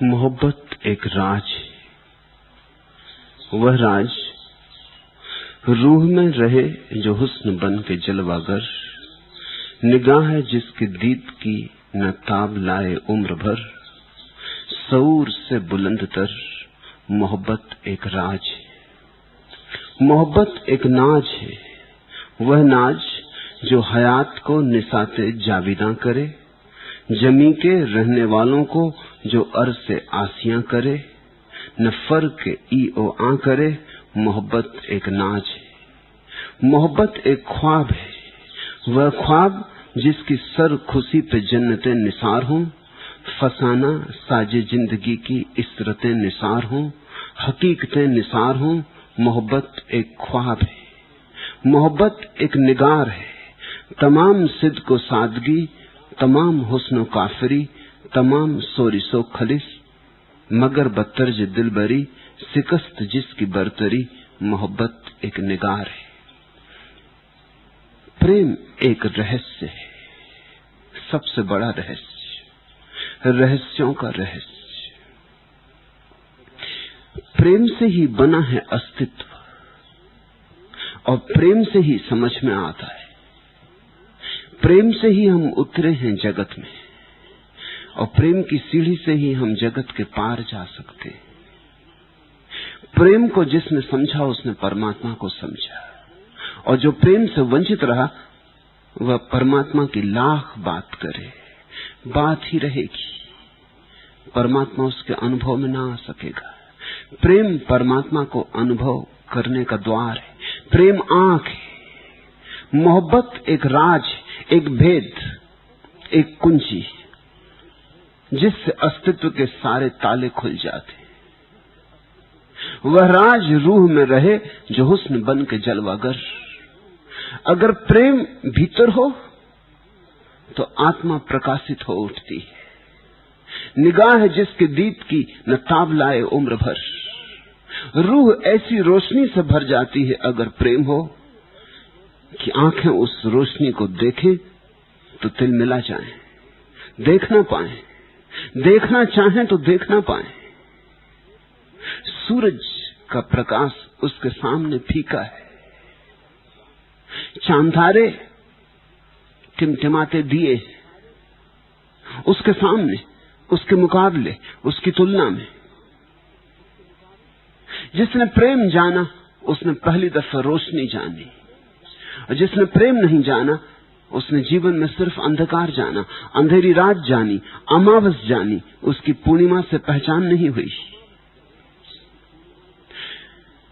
मोहब्बत एक राज है। वह राज रूह में रहे जो हुस्न बन के जलवागर, निगाह है जिसकी दीद की न ताब लाए उम्र भर। सऊर से बुलंद तर मोहब्बत एक राज है। मोहब्बत एक नाज है। वह नाज जो हयात को निसाते जाविदा करे, जमी के रहने वालों को जो अर्ज से आसियां करे, न फर के ई ओ आ करे। मोहब्बत एक नाज है। मोहब्बत एक ख्वाब है। वह ख्वाब जिसकी सर खुशी पे जन्नतें निसार हों, फसाना साजे जिंदगी की इसरतें निसार हों, हकीकतें निसार हों। मोहब्बत एक ख्वाब है। मोहब्बत एक निगार है। तमाम सिद्ध को सादगी, तमाम हुस्न काफरी, तमाम सोरिसो खलिस, मगर बत्तरज दिलबरी, शिकस्त जिसकी बरतरी। मोहब्बत एक निगार है। प्रेम एक रहस्य है, सबसे बड़ा रहस्य, रहस्यों का रहस्य। प्रेम से ही बना है अस्तित्व और प्रेम से ही समझ में आता है। प्रेम से ही हम उतरे हैं जगत में और प्रेम की सीढ़ी से ही हम जगत के पार जा सकते हैं। प्रेम को जिसने समझा उसने परमात्मा को समझा, और जो प्रेम से वंचित रहा वह परमात्मा की लाख बात करे, बात ही रहेगी, परमात्मा उसके अनुभव में ना आ सकेगा। प्रेम परमात्मा को अनुभव करने का द्वार है। प्रेम आंख है। मोहब्बत एक राज, एक भेद, एक कुंजी जिससे अस्तित्व के सारे ताले खुल जाते। वह राज रूह में रहे जो हुस्न बन के जलवागर। अगर प्रेम भीतर हो तो आत्मा प्रकाशित हो उठती है। निगाह है जिसके दीद की न ताब लाए उम्र भर। रूह ऐसी रोशनी से भर जाती है अगर प्रेम हो कि आंखें उस रोशनी को देखें तो तिल मिला जाएं, देख ना पाएं, देखना चाहें तो देख ना पाएं। सूरज का प्रकाश उसके सामने फीका है, चांदारे टिमटिमाते दिए उसके सामने, उसके मुकाबले, उसकी तुलना में। जिसने प्रेम जाना उसने पहली दफा रोशनी जानी, और जिसने प्रेम नहीं जाना उसने जीवन में सिर्फ अंधकार जाना, अंधेरी रात जानी, अमावस जानी, उसकी पूर्णिमा से पहचान नहीं हुई।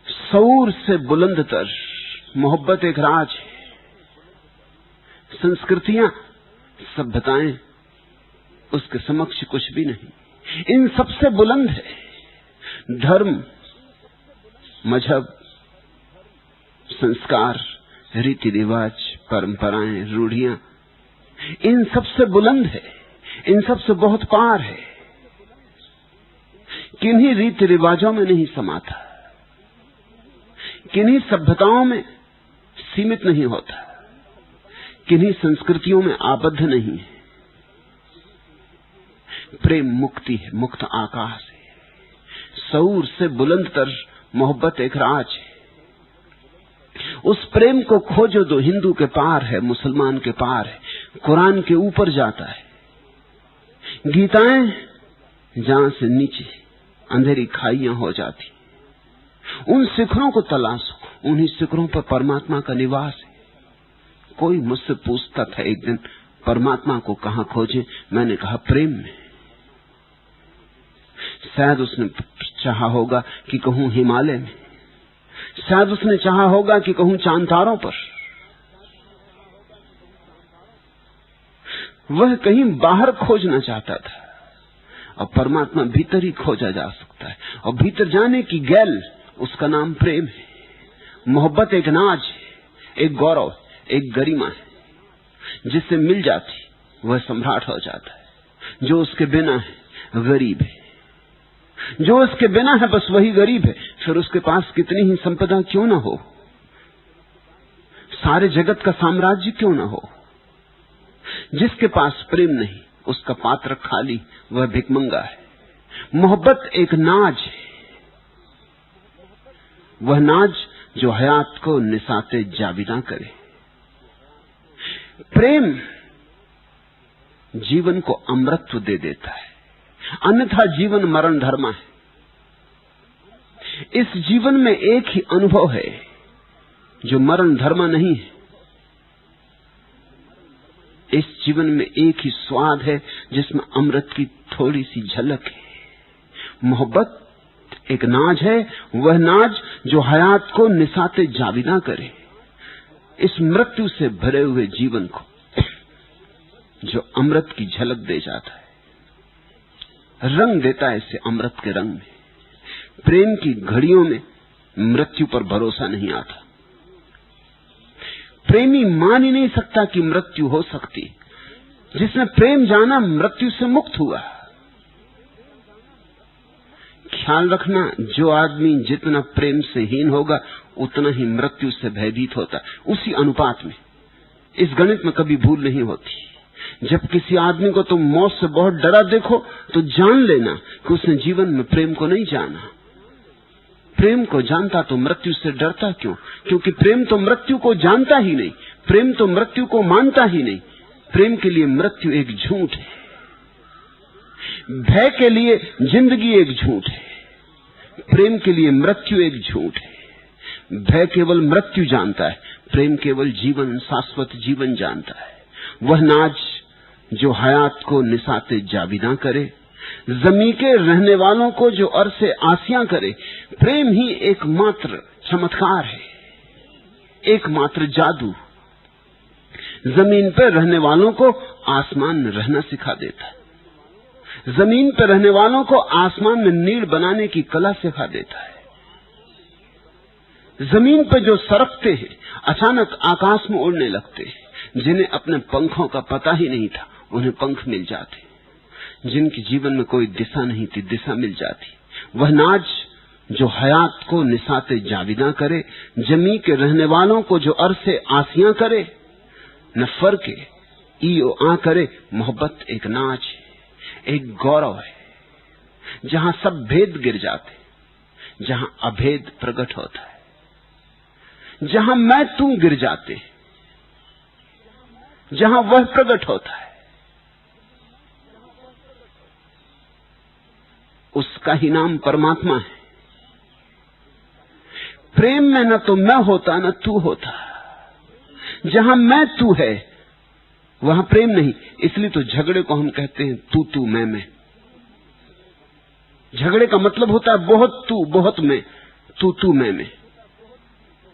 सऊर से बुलंद तर मोहब्बत एक राज है। संस्कृतियां, सभ्यताएं उसके समक्ष कुछ भी नहीं। इन सबसे बुलंद है धर्म, मजहब, संस्कार, रीति रिवाज, परंपराएं, रूढ़ियां। इन सबसे बुलंद है, इन सबसे बहुत पार है। किन्हीं रीति रिवाजों में नहीं समाता, किन्हीं सभ्यताओं में सीमित नहीं होता, किन्हीं संस्कृतियों में आबद्ध नहीं है। प्रेम मुक्ति है, मुक्त आकाश है। सऊर से बुलंद तर मोहब्बत एक राज है। उस प्रेम को खोजो जो हिंदू के पार है, मुसलमान के पार है, कुरान के ऊपर जाता है। गीताएं जहां से नीचे अंधेरी खाइयां हो जाती, उन शिखरों को तलाशो, उन्हीं शिखरों पर परमात्मा का निवास है। कोई मुझसे पूछता था एक दिन, परमात्मा को कहां खोजे? मैंने कहा प्रेम में। शायद उसने चाहा होगा कि कहूं हिमालय में, शायद उसने चाहा होगा कि कहूं चांद तारों पर। वह कहीं बाहर खोजना चाहता था, और परमात्मा भीतर ही खोजा जा सकता है, और भीतर जाने की गैल उसका नाम प्रेम है। मोहब्बत एक नाज है, एक गौरव, एक गरिमा है। जिससे मिल जाती वह सम्राट हो जाता है। जो उसके बिना है गरीब है। जो उसके बिना है बस वही गरीब है। फिर उसके पास कितनी ही संपदा क्यों ना हो, सारे जगत का साम्राज्य क्यों ना हो, जिसके पास प्रेम नहीं उसका पात्र खाली, वह भिखमंगा है। मोहब्बत एक नाज है, वह नाज जो हयात को निसाते जाविदा करे। प्रेम जीवन को अमृतत्व दे देता है, अन्यथा जीवन मरण धर्मा है। इस जीवन में एक ही अनुभव है जो मरण धर्मा नहीं है। इस जीवन में एक ही स्वाद है जिसमें अमृत की थोड़ी सी झलक है। मोहब्बत एक नाज है, वह नाज जो हयात को निसाते जाविदा करे। इस मृत्यु से भरे हुए जीवन को जो अमृत की झलक दे जाता है, रंग देता है इसे अमृत के रंग में। प्रेम की घड़ियों में मृत्यु पर भरोसा नहीं आता। प्रेमी मान ही नहीं सकता कि मृत्यु हो सकती। जिसने प्रेम जाना मृत्यु से मुक्त हुआ। ख्याल रखना, जो आदमी जितना प्रेम से हीन होगा उतना ही मृत्यु से भयभीत होता है, उसी अनुपात में। इस गणित में कभी भूल नहीं होती। जब किसी आदमी को तुम मौत से बहुत डरा देखो तो जान लेना कि उसने जीवन में प्रेम को नहीं जाना। प्रेम को जानता तो मृत्यु से डरता क्यों? क्योंकि प्रेम तो मृत्यु को जानता ही नहीं, प्रेम तो मृत्यु को मानता ही नहीं। प्रेम के लिए मृत्यु एक झूठ है, भय के लिए जिंदगी एक झूठ है, प्रेम के लिए मृत्यु एक झूठ है। भय केवल मृत्यु जानता है, प्रेम केवल जीवन, शाश्वत जीवन जानता है। वह नाज जो हयात को निसाते जाविदा करे, जमी के रहने वालों को जो अरसे आसियां करे। प्रेम ही एकमात्र चमत्कार है, एकमात्र जादू। जमीन पर रहने वालों को आसमान में रहना सिखा देता है, जमीन पर रहने वालों को आसमान में नीड़ बनाने की कला सिखा देता है। जमीन पर जो सरकते हैं अचानक आकाश में उड़ने लगते हैं। जिन्हें अपने पंखों का पता ही नहीं था उन्हें पंख मिल जाते। जिनके जीवन में कोई दिशा नहीं थी दिशा मिल जाती। वह नाज जो हयात को निसाते जाविदा करे, जमी के रहने वालों को जो अरसे आसियां करे, न फर्क ईओ आ करे। मोहब्बत एक नाज है, एक गौरव है, जहां सब भेद गिर जाते, जहां अभेद प्रकट होता है, जहां मैं तू गिर जाते, जहां वह प्रकट होता है। उसका ही नाम परमात्मा है। प्रेम में न तो मैं होता न तू होता। जहां मैं तू है वहां प्रेम नहीं। इसलिए तो झगड़े को हम कहते हैं तू मैं। झगड़े का मतलब होता है बहुत तू बहुत मैं, तू मैं।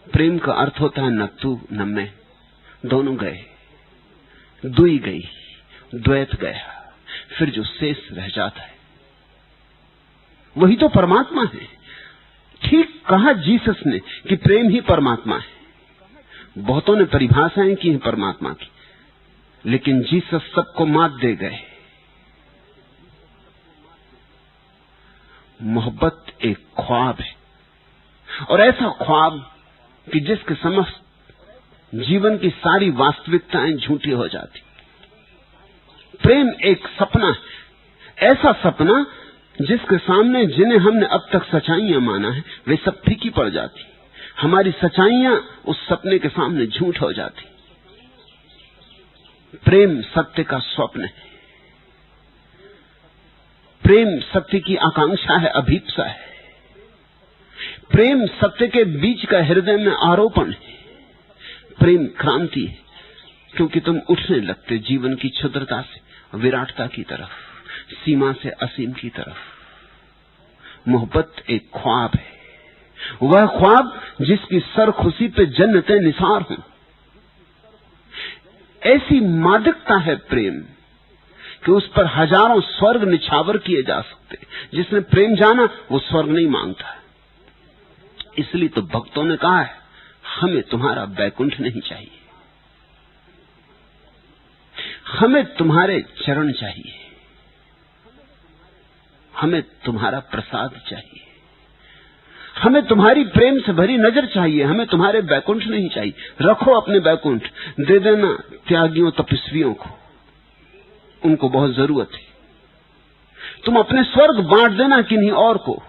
प्रेम का अर्थ होता है न तू न मैं, दोनों गए, दुई गई, द्वैत गया, फिर जो शेष रह जाता है वही तो परमात्मा है। ठीक कहा जीसस ने कि प्रेम ही परमात्मा है। बहुतों ने परिभाषाएं की हैं परमात्मा की, लेकिन जीसस सबको मात दे गए। मोहब्बत एक ख्वाब है, और ऐसा ख्वाब कि जिसके समस्त जीवन की सारी वास्तविकताएं झूठी हो जाती। प्रेम एक सपना है, ऐसा सपना जिसके सामने जिन्हें हमने अब तक सच्चाइयां माना है वे सब फीकी पड़ जाती। हमारी सच्चाइयां उस सपने के सामने झूठ हो जाती। प्रेम सत्य का स्वप्न है, प्रेम सत्य की आकांक्षा है, अभीप्सा है। प्रेम सत्य के बीच का हृदय में आरोपण है। प्रेम क्रांति है, क्योंकि तुम उठने लगते जीवन की क्षुद्रता से विराटता की तरफ, सीमा से असीम की तरफ। मोहब्बत एक ख्वाब है, वह ख्वाब जिसकी सर खुशी पे जन्नतें निसार हों। ऐसी मादकता है प्रेम कि उस पर हजारों स्वर्ग निछावर किए जा सकते। जिसने प्रेम जाना वो स्वर्ग नहीं मांगता। इसलिए तो भक्तों ने कहा है हमें तुम्हारा बैकुंठ नहीं चाहिए, हमें तुम्हारे चरण चाहिए, हमें तुम्हारा प्रसाद चाहिए, हमें तुम्हारी प्रेम से भरी नजर चाहिए, हमें तुम्हारे बैकुंठ नहीं चाहिए। रखो अपने बैकुंठ, दे देना त्यागियों तपस्वियों को, उनको बहुत जरूरत है। तुम अपने स्वर्ग बांट देना किन्हीं और को,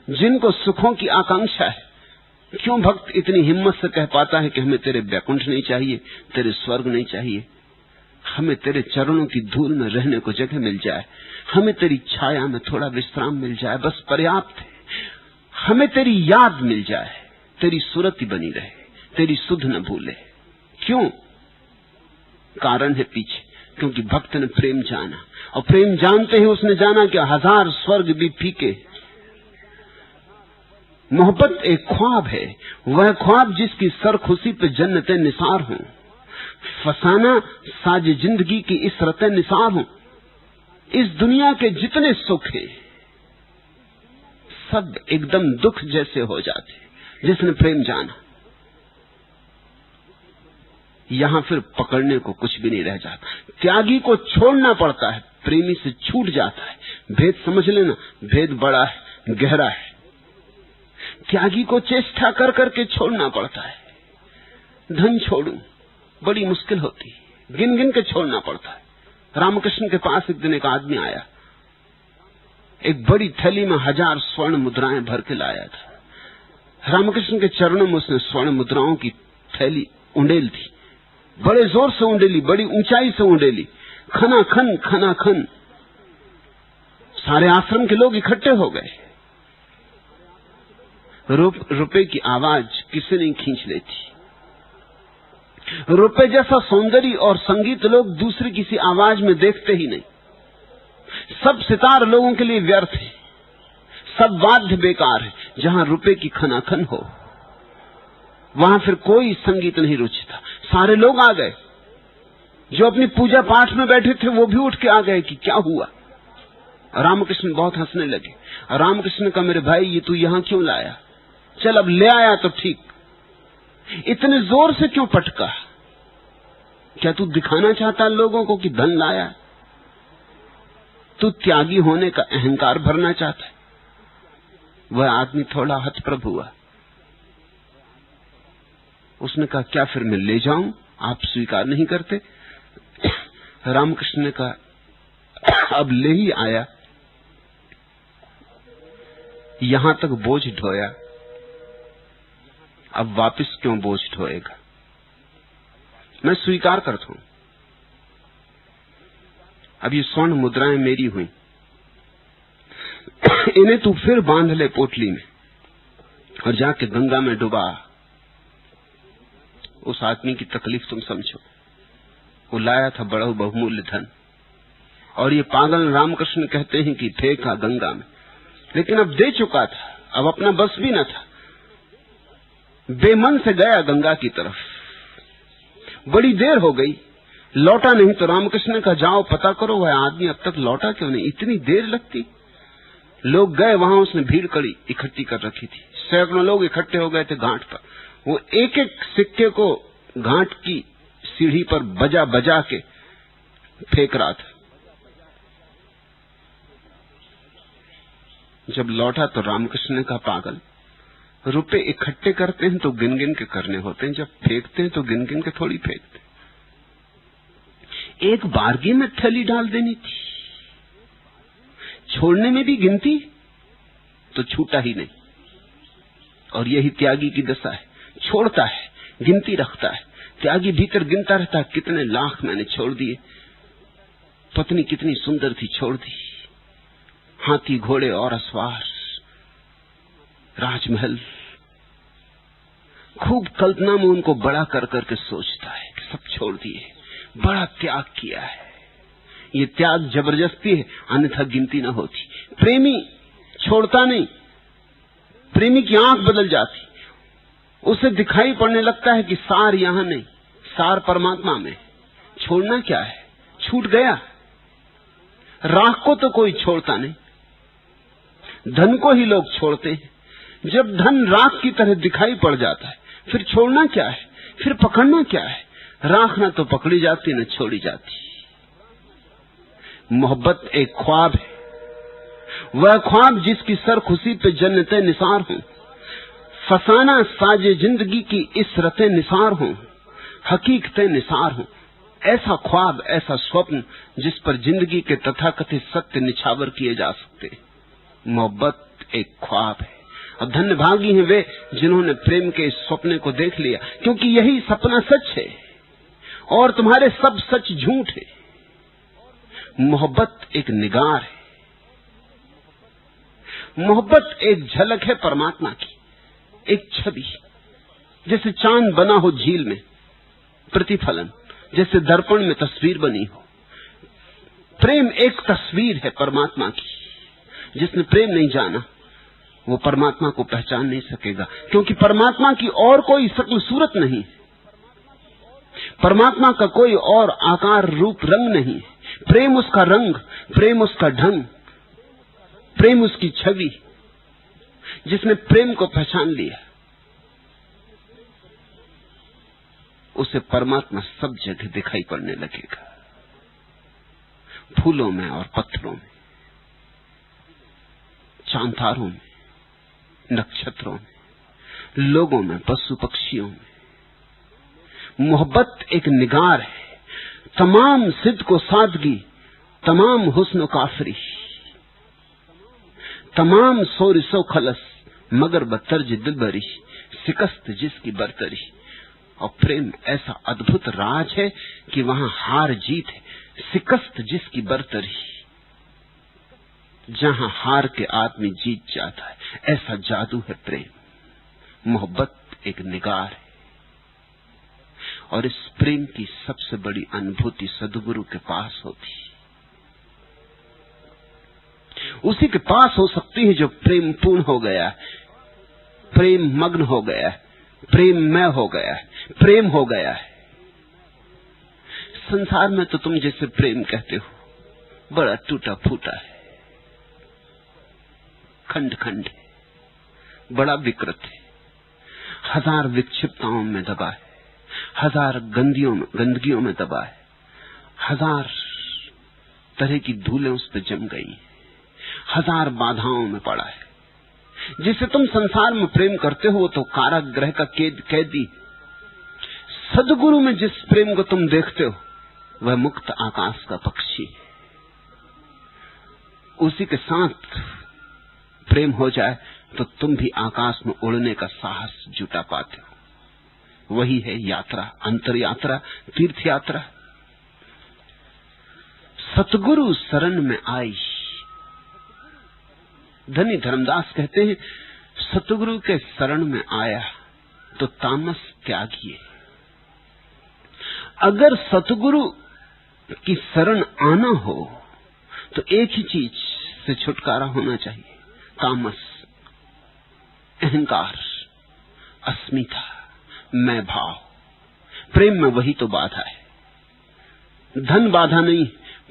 जिनको सुखों की आकांक्षा है। क्यों भक्त इतनी हिम्मत से कह पाता है कि हमें तेरे वैकुंठ नहीं चाहिए, तेरे स्वर्ग नहीं चाहिए, हमें तेरे चरणों की धूल में रहने को जगह मिल जाए, हमें तेरी छाया में थोड़ा विश्राम मिल जाए, बस पर्याप्त है। हमें तेरी याद मिल जाए, तेरी सुरति बनी रहे, तेरी सुध न भूले। क्यों? कारण है पीछे, क्योंकि भक्त ने प्रेम जाना, और प्रेम जानते ही उसने जाना कि 1000 स्वर्ग भी फीके। मोहब्बत एक ख्वाब है, वह ख्वाब जिसकी सर खुशी पे जन्नतें निसार हों। फसाना साज जिंदगी की इस रते निसार हों। इस दुनिया के जितने सुख हैं सब एकदम दुख जैसे हो जाते जिसने प्रेम जाना। यहां फिर पकड़ने को कुछ भी नहीं रह जाता। त्यागी को छोड़ना पड़ता है, प्रेमी से छूट जाता है। भेद समझ लेना, भेद बड़ा है, गहरा है। त्यागी को चेष्टा कर करके छोड़ना पड़ता है। धन छोड़ूं बड़ी मुश्किल होती, गिन गिन के छोड़ना पड़ता है। रामकृष्ण के पास एक दिन एक आदमी आया, एक बड़ी थैली में 1000 स्वर्ण मुद्राएं भर के लाया था। रामकृष्ण के चरणों में उसने स्वर्ण मुद्राओं की थैली उंडेल थी, बड़े जोर से उंडेली, बड़ी ऊंचाई से उंडेली, खना खन खना खन। सारे आश्रम के लोग इकट्ठे हो गए। रुपए की आवाज किसी नहीं खींच लेती। रुपए जैसा सौंदर्य और संगीत लोग दूसरी किसी आवाज में देखते ही नहीं। सब सितार लोगों के लिए व्यर्थ है, सब वाद्य बेकार है। जहां रुपए की खनाखन हो वहां फिर कोई संगीत नहीं रुचता। सारे लोग आ गए, जो अपनी पूजा पाठ में बैठे थे वो भी उठ के आ गए कि क्या हुआ। रामकृष्ण बहुत हंसने लगे। रामकृष्ण का, मेरे भाई ये तू यहां क्यों लाया? चल अब ले आया तो ठीक, इतने जोर से क्यों पटका? क्या तू दिखाना चाहता लोगों को कि धन लाया? तू त्यागी होने का अहंकार भरना चाहता है? वह आदमी थोड़ा हतप्रभ हुआ। उसने कहा, क्या फिर मैं ले जाऊं? आप स्वीकार नहीं करते? रामकृष्ण ने कहा, अब ले ही आया, यहां तक बोझ ढोया, अब वापस क्यों बोझ ढोएगा? मैं स्वीकार करता हूं, अब ये स्वर्ण मुद्राएं मेरी हुई, इन्हें तू फिर बांध ले पोटली में और जाके गंगा में डुबा। उस आदमी की तकलीफ तुम समझो। वो लाया था बड़ा बहुमूल्य धन, और ये पागल रामकृष्ण कहते हैं कि फेंका गंगा में, लेकिन अब दे चुका था, अब अपना बस भी न था। बेमन से गया गंगा की तरफ, बड़ी देर हो गई, लौटा नहीं। तो रामकृष्ण ने कहा, जाओ पता करो वह आदमी अब तक लौटा क्यों नहीं, इतनी देर लगती। लोग गए वहां, उसने भीड़ कड़ी इकट्ठी कर रखी थी, सैकड़ों लोग इकट्ठे हो गए थे घाट पर। वो एक एक सिक्के को घाट की सीढ़ी पर बजा बजा के फेंक रहा था। जब लौटा तो रामकृष्ण ने कहा, पागल, रुपए इकट्ठे करते हैं तो गिन गिन के करने होते हैं, जब फेंकते हैं तो गिन गिन के थोड़ी फेंकते। एक बारगी में थैली डाल देनी थी, छोड़ने में भी गिनती तो छूटा ही नहीं। और यही त्यागी की दशा है, छोड़ता है, गिनती रखता है। त्यागी भीतर गिनता रहता है, कितने लाख मैंने छोड़ दिए, पत्नी कितनी सुंदर थी छोड़ दी, हाथी घोड़े और असवार, राजमहल, खूब कल्पना में उनको बड़ा कर करके सोचता है कि सब छोड़ दिए, बड़ा त्याग किया है। ये त्याग जबरदस्ती है, अन्यथा गिनती न होती। प्रेमी छोड़ता नहीं, प्रेमी की आंख बदल जाती, उसे दिखाई पड़ने लगता है कि सार यहां नहीं, सार परमात्मा में। छोड़ना क्या है, छूट गया। राख को तो कोई छोड़ता नहीं, धन को ही लोग छोड़ते हैं। जब धन राख की तरह दिखाई पड़ जाता है, फिर छोड़ना क्या है, फिर पकड़ना क्या है? राख ना तो पकड़ी जाती न छोड़ी जाती। मोहब्बत एक ख्वाब है, वह ख्वाब जिसकी सर खुशी पे जन्नतें निसार हों। फसाना साजे जिंदगी की इस रते निसार हों, हकीकतें निसार हों। ऐसा ख्वाब, ऐसा स्वप्न जिस पर जिंदगी के तथाकथित सत्य निछावर किए जा सकते। मोहब्बत एक ख्वाब है, और धन्यभागी हैं वे जिन्होंने प्रेम के इस सपने को देख लिया, क्योंकि यही सपना सच है और तुम्हारे सब सच झूठ है। मोहब्बत एक निगार है, मोहब्बत एक झलक है परमात्मा की, एक छवि, जैसे चांद बना हो झील में, प्रतिफलन जैसे दर्पण में तस्वीर बनी हो। प्रेम एक तस्वीर है परमात्मा की। जिसने प्रेम नहीं जाना वो परमात्मा को पहचान नहीं सकेगा, क्योंकि परमात्मा की और कोई शक्ल सूरत नहीं, परमात्मा का कोई और आकार रूप रंग नहीं। प्रेम उसका रंग, प्रेम उसका ढंग, प्रेम उसकी छवि। जिसने प्रेम को पहचान लिया उसे परमात्मा सब जगह दिखाई पड़ने लगेगा, फूलों में और पत्थरों में, चांतारों में, नक्षत्रों में, लोगों में, पशु पक्षियों में। मोहब्बत एक निगार है, तमाम सिद्ध को सादगी, तमाम हुस्न काफरी, तमाम सोरिसो खलस, मगर बतर्ज दिलबरी, शिकस्त जिसकी बरतरी। और प्रेम ऐसा अद्भुत राज है कि वहां हार जीत है, शिकस्त जिसकी बरतरी। जहां हार के आदमी जीत जाता है, ऐसा जादू है प्रेम। मोहब्बत एक निगार है, और इस प्रेम की सबसे बड़ी अनुभूति सद्गुरु के पास होती, उसी के पास हो सकती है जो प्रेम पूर्ण हो गया है, प्रेम मग्न हो गया है, प्रेममय हो गया है, प्रेम हो गया है। संसार में तो तुम जैसे प्रेम कहते हो बड़ा टूटा फूटा है, खंड खंड है, बड़ा विकृत है, हजार विक्षिप्तताओं में दबा है, हजार गंदगियों में दबा है, हजार तरह की धूलें उस पर जम गई, हजार बाधाओं में पड़ा है। जिसे तुम संसार में प्रेम करते हो वो तो कारागृह का कैदी। सद्गुरु में जिस प्रेम को तुम देखते हो वह मुक्त आकाश का पक्षी है। उसी के साथ प्रेम हो जाए तो तुम भी आकाश में उड़ने का साहस जुटा पाते हो। वही है यात्रा, अंतर यात्रा, तीर्थ यात्रा। सतगुरु शरण में आई। धनी धर्मदास कहते हैं सतगुरु के शरण में आया तो तामस त्यागिए। अगर सतगुरु की शरण आना हो तो एक ही चीज से छुटकारा होना चाहिए, तामस, अहंकार, अस्मिता, मैं भाव। प्रेम में वही तो बाधा है। धन बाधा नहीं,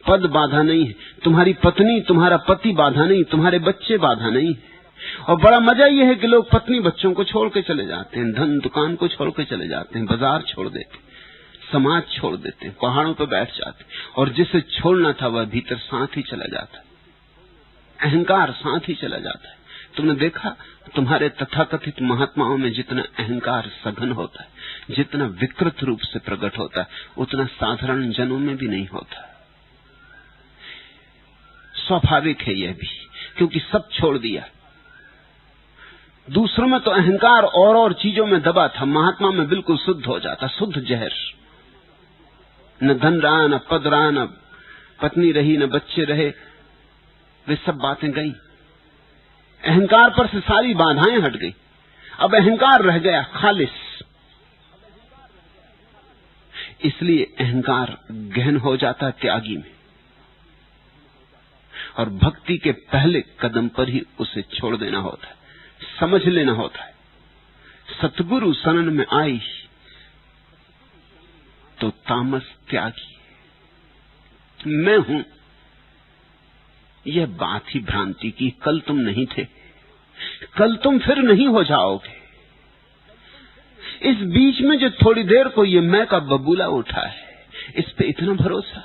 पद बाधा नहीं है, तुम्हारी पत्नी तुम्हारा पति बाधा नहीं, तुम्हारे बच्चे बाधा नहीं। और बड़ा मजा यह है कि लोग पत्नी बच्चों को छोड़ के चले जाते हैं, धन दुकान को छोड़ के चले जाते हैं, बाजार छोड़ देते, समाज छोड़ देते हैं, पहाड़ों पर बैठ जाते, और जिसे छोड़ना था वह भीतर साथ ही चला जाता, अहंकार साथ ही चला जाता है। तुमने देखा तुम्हारे तथाकथित महात्माओं में जितना अहंकार सघन होता है, जितना विकृत रूप से प्रकट होता है, उतना साधारण जनों में भी नहीं होता। स्वाभाविक है यह भी, क्योंकि सब छोड़ दिया। दूसरों में तो अहंकार और चीजों में दबा था, महात्मा में बिल्कुल शुद्ध हो जाता, शुद्ध जहर। न धन रहा, न पद रहा, न पत्नी रही, न बच्चे रहे, वे सब बातें गई। अहंकार पर से सारी बाधाएं हट गई, अब अहंकार रह गया खालिस। इसलिए अहंकार गहन हो जाता है त्यागी में, और भक्ति के पहले कदम पर ही उसे छोड़ देना होता है, समझ लेना होता है। सतगुरु शरण में आई तो तामस त्यागी। मैं हूं यह बात ही भ्रांति की। कल तुम नहीं थे, कल तुम फिर नहीं हो जाओगे। इस बीच में जो थोड़ी देर को ये मैं का बबूला उठा है, इस पे इतना भरोसा।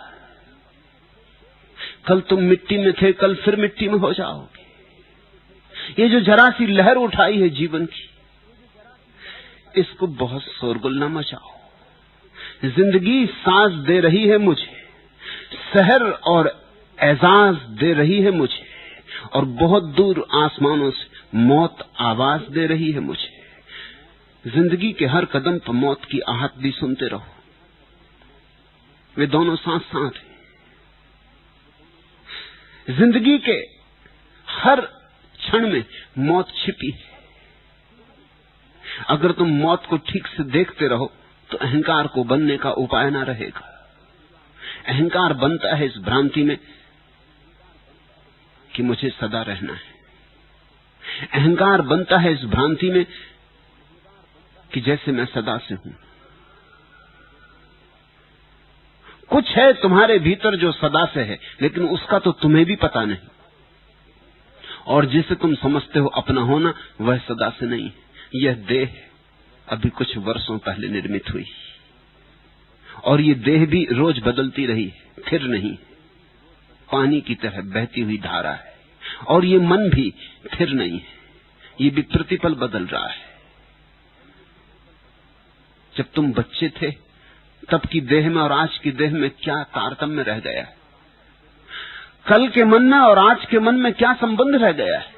कल तुम मिट्टी में थे, कल फिर मिट्टी में हो जाओगे। ये जो जरा सी लहर उठाई है जीवन की, इसको बहुत शोरगुल न मचाओ। जिंदगी साज दे रही है मुझे, सहर और एजाज दे रही है मुझे, और बहुत दूर आसमानों से मौत आवाज दे रही है मुझे। जिंदगी के हर कदम पर मौत की आहट भी सुनते रहो, वे दोनों साथ साथ हैं। जिंदगी के हर क्षण में मौत छिपी है। अगर तुम मौत को ठीक से देखते रहो तो अहंकार को बनने का उपाय ना रहेगा। अहंकार बनता है इस भ्रांति में कि मुझे सदा रहना है। अहंकार बनता है इस भ्रांति में कि जैसे मैं सदा से हूं। कुछ है तुम्हारे भीतर जो सदा से है, लेकिन उसका तो तुम्हें भी पता नहीं, और जिसे तुम समझते हो अपना होना, वह सदा से नहीं। यह देह अभी कुछ वर्षों पहले निर्मित हुई, और ये देह भी रोज बदलती रही, फिर नहीं, पानी की तरह बहती हुई धारा है। और ये मन भी फिर नहीं है, ये भी प्रतिपल बदल रहा है। जब तुम बच्चे थे तब की देह में और आज की देह में क्या तारतम्य रह गया है? कल के मन में और आज के मन में क्या संबंध रह गया है?